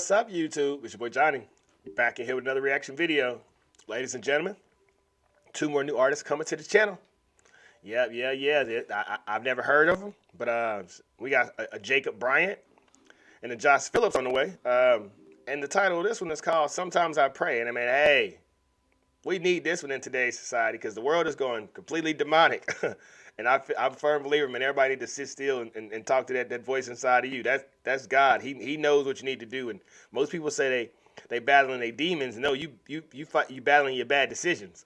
What's up, YouTube? It's your boy Johnny, back in here with another reaction video. Ladies and gentlemen, two more new artists coming to the channel. Yeah. I've never heard of them, but we got a Jacob Bryant and a Josh Phillips on the way. And the title of this one is called Sometimes I Pray. And I mean, hey, we need this one in today's society because the world is going completely demonic. And I'm a firm believer, man, everybody need to sit still and talk to that voice inside of you. That's God. He knows what you need to do. And most people say they battling their demons. No, you battling your bad decisions.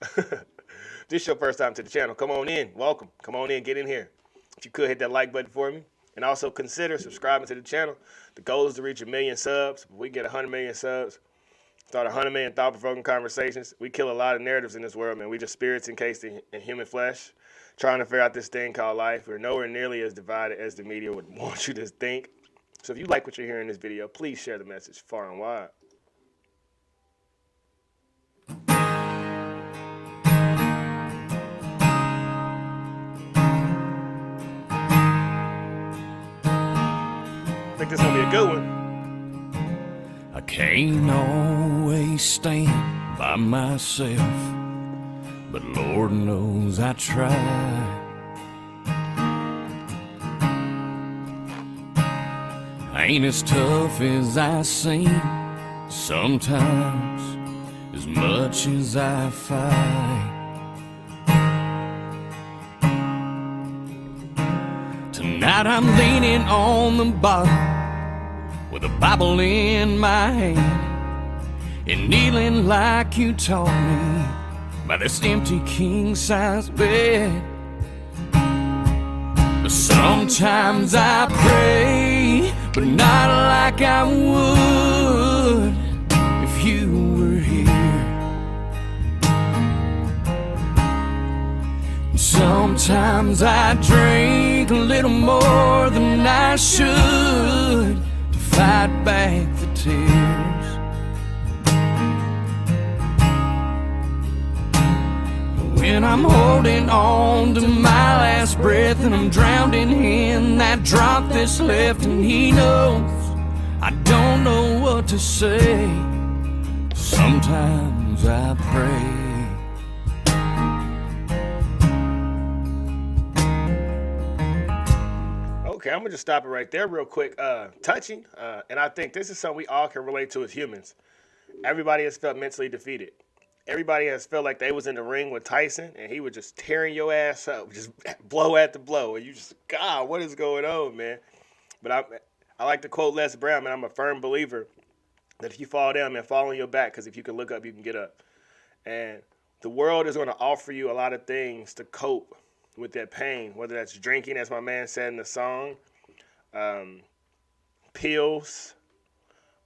This is your first time to the channel. Come on in. Welcome. Come on in. Get in here. If you could, hit that like button for me. And also consider subscribing to the channel. The goal is to reach 1 million subs. If we get 100 million subs, start 100 million thought-provoking conversations. We kill a lot of narratives in this world, man. We just spirits encased in human flesh, trying to figure out this thing called life. We're nowhere nearly as divided as the media would want you to think. So if you like what you're hearing in this video, please share the message far and wide. I think this is going to be a good one. I can't always stand by myself, but Lord knows I try. I ain't as tough as I seem sometimes, as much as I fight. Tonight I'm leaning on the bottom with a Bible in my hand and kneeling like you taught me by this empty king-size bed. But sometimes I pray, but not like I would if you were here. Sometimes I drink a little more than I should to fight back the tears. When I'm holding on to my last breath and I'm drowning in that drop that's left, and he knows I don't know what to say, sometimes I pray. Okay, I'm going to just stop it right there real quick. Touching, and I think this is something we all can relate to as humans. Everybody has felt mentally defeated. Everybody has felt like they was in the ring with Tyson, and he was just tearing your ass up, just blow after blow. And you just, God, what is going on, man? But I like to quote Les Brown, man. I'm a firm believer that if you fall down, man, fall on your back, because if you can look up, you can get up. And the world is going to offer you a lot of things to cope with that pain, whether that's drinking, as my man said in the song, pills,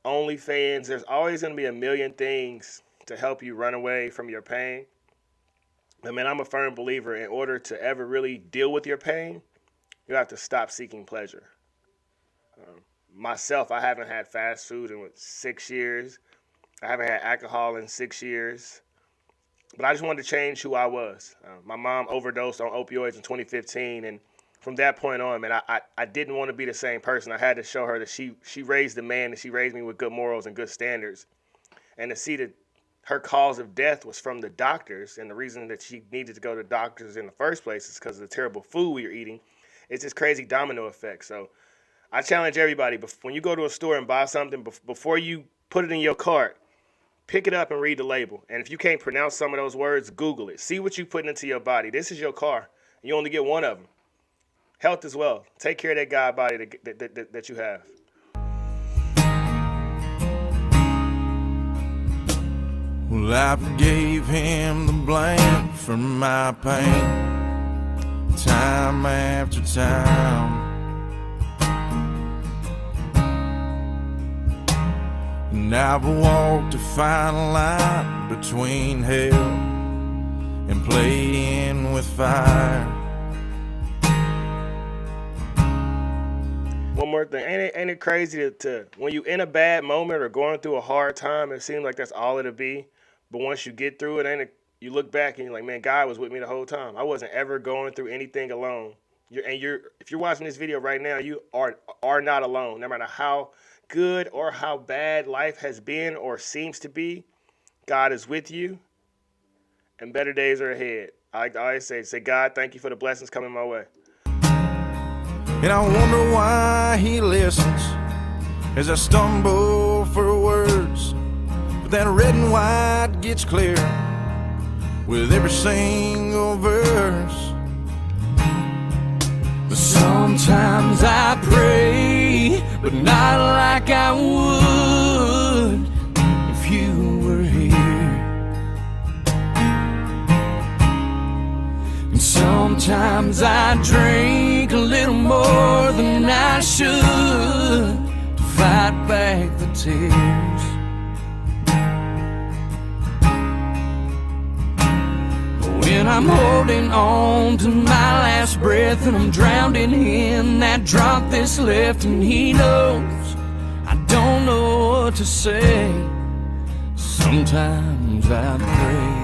OnlyFans. There's always going to be a million things to help you run away from your pain. I mean, I'm a firm believer, in order to ever really deal with your pain, you have to stop seeking pleasure. Myself, I haven't had fast food in 6 years. I haven't had alcohol in 6 years. But I just wanted to change who I was. My mom overdosed on opioids in 2015, and from that point on, man, I didn't want to be the same person. I had to show her that she raised a man, and she raised me with good morals and good standards. And to see that her cause of death was from the doctors, and the reason that she needed to go to doctors in the first place is because of the terrible food we were eating. It's this crazy domino effect. So I challenge everybody, when you go to a store and buy something, before you put it in your cart, pick it up and read the label. And if you can't pronounce some of those words, Google it. See what you're putting into your body. This is your car. You only get one of them. Health as well. Take care of that God body that you have. Well, I gave him the blame for my pain, time after time. And I've walked a fine line between hell and playing with fire. One more thing, ain't it crazy to when you in a bad moment or going through a hard time, it seems like that's all it'll be. But once you get through it, you look back and you're like, man, God was with me the whole time. I wasn't ever going through anything alone. If you're watching this video right now, you are not alone. No matter how good or how bad life has been or seems to be, God is with you, and better days are ahead. I always say, God, thank you for the blessings coming my way. And I wonder why he listens as I stumble for words. But that red and white gets clear with every single verse. But sometimes I pray, but not like I would if you were here. And sometimes I drink a little more than I should to fight back the tears. When I'm holding on to my last breath and I'm drowning in that drop that's left, and he knows I don't know what to say, sometimes I pray.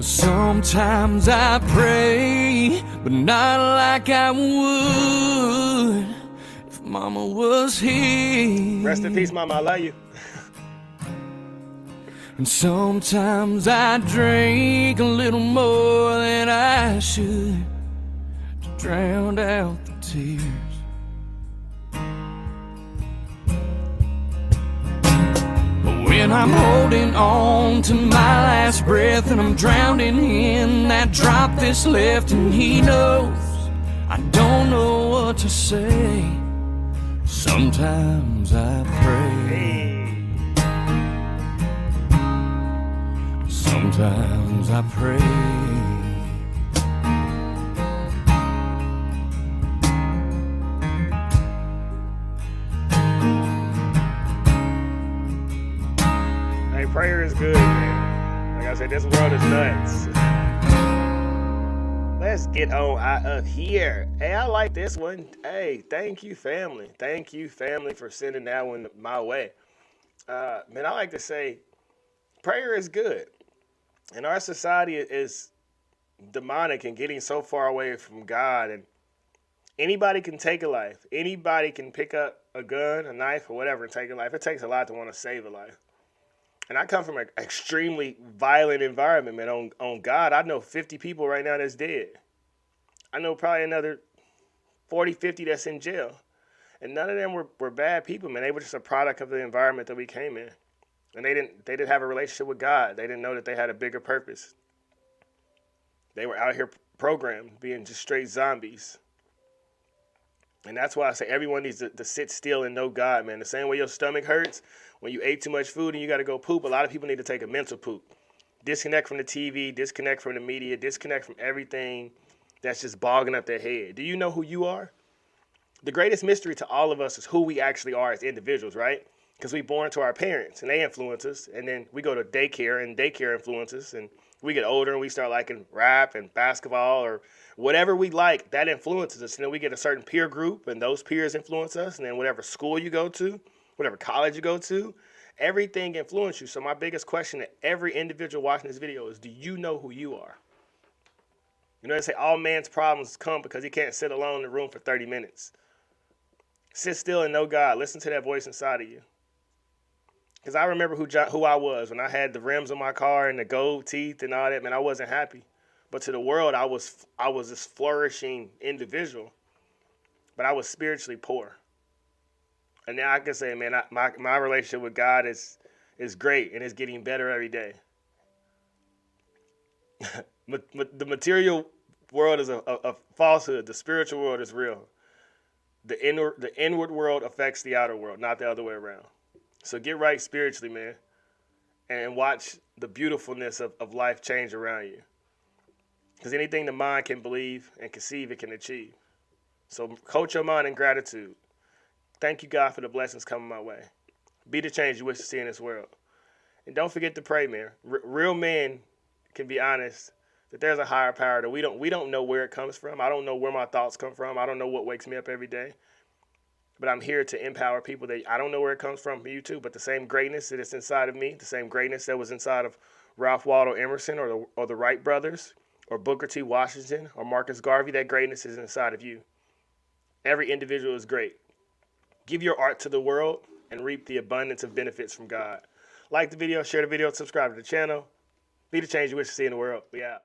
Sometimes I pray, but not like I would if Mama was here. Rest in peace, Mama. I love you. And sometimes I drink a little more than I should to drown out the tears. When I'm holding on to my last breath and I'm drowning in that drop that's left, and he knows I don't know what to say, sometimes I pray. Sometimes I pray. Prayer is good, man. Like I said, this world is nuts. Let's get on out of here. Hey, I like this one. Hey, thank you, family. Thank you, family, for sending that one my way. Man, I like to say prayer is good. And our society is demonic and getting so far away from God. And anybody can take a life. Anybody can pick up a gun, a knife, or whatever and take a life. It takes a lot to want to save a life. And I come from an extremely violent environment, man. On God, I know 50 people right now that's dead. I know probably another 40, 50 that's in jail. And none of them were bad people, man. They were just a product of the environment that we came in. And they didn't have a relationship with God. They didn't know that they had a bigger purpose. They were out here programmed, being just straight zombies. And that's why I say everyone needs to sit still and know God, man. The same way your stomach hurts when you ate too much food and you got to go poop, a lot of people need to take a mental poop. Disconnect from the TV, disconnect from the media, disconnect from everything that's just bogging up their head. Do you know who you are? The greatest mystery to all of us is who we actually are as individuals, right? Because we born to our parents and they influence us, and then we go to daycare and daycare influences, and we get older and we start liking rap and basketball or whatever we like, that influences us. And then we get a certain peer group and those peers influence us, and then whatever school you go to, whatever college you go to, everything influences you. So my biggest question to every individual watching this video is, do you know who you are? You know, they say all man's problems come because he can't sit alone in the room for 30 minutes. Sit still and know God. Listen to that voice inside of you. Because I remember who I was when I had the rims on my car and the gold teeth and all that. Man, I wasn't happy. But to the world, I was this flourishing individual. But I was spiritually poor. And now I can say, man, my relationship with God is great, and it's getting better every day. The material world is a falsehood. The spiritual world is real. The inward world affects the outer world, not the other way around. So get right spiritually, man, and watch the beautifulness of life change around you. Because anything the mind can believe and conceive, it can achieve. So coach your mind in gratitude. Thank you, God, for the blessings coming my way. Be the change you wish to see in this world. And don't forget to pray, man. Real men can be honest that there's a higher power that we don't know where it comes from. I don't know where my thoughts come from. I don't know what wakes me up every day. But I'm here to empower people that I don't know where it comes from you too, but the same greatness that is inside of me, the same greatness that was inside of Ralph Waldo Emerson or the Wright brothers or Booker T. Washington or Marcus Garvey. That greatness is inside of you. Every individual is great. Give your art to the world and reap the abundance of benefits from God. Like the video, share the video, subscribe to the channel. Be the change you wish to see in the world. We out.